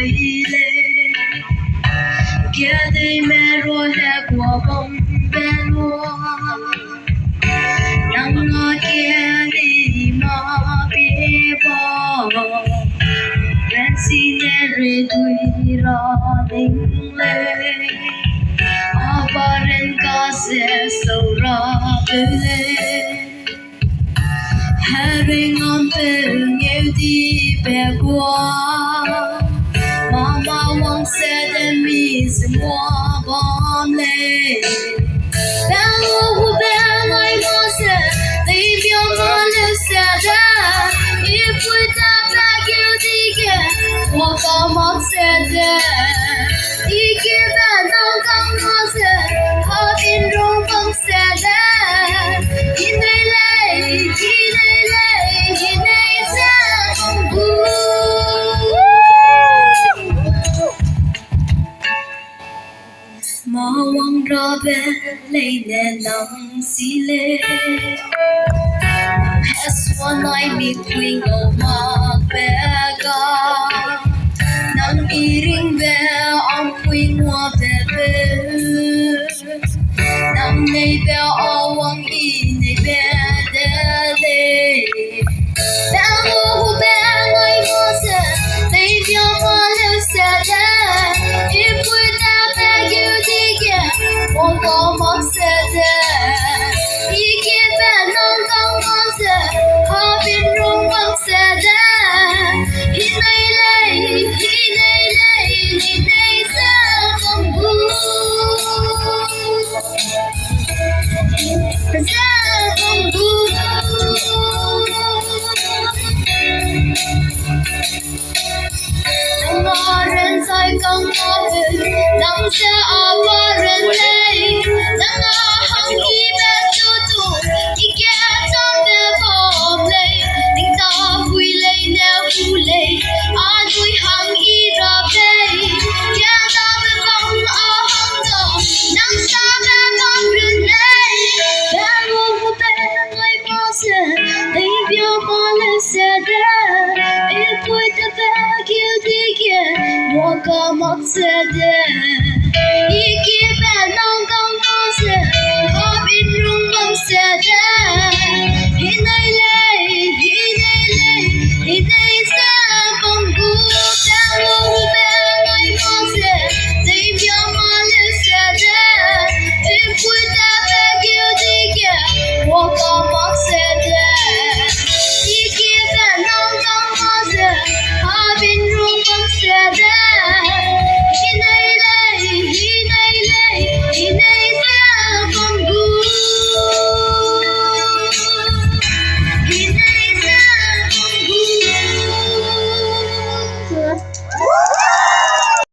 ile kia đi mẹ rồi hè của bông bên hoa nắng ngó kia đi mà bia bò ren xin re tui ra ding le abaran ka se so ra le having on the new deep Mama once said that means more bomb lay. Bello who bell I was leave your mother said that if we die back you dig walk on mom said that you give that no come was hot in room from said that in the lake mà quăng ra bên lấy nè nắng xí lê has one night me queen of my bega nang iring be ang queen wa bebe nang nei be awang I nei be de le bello hu be ngai mo se nei bia ma le se de if we die back you我個夢寫的，已經被弄到我這可變容夢寫的，一內淚，一內淚，一內在風骨，在風骨。當我人在講我的，當下我人類。我個夢寫的。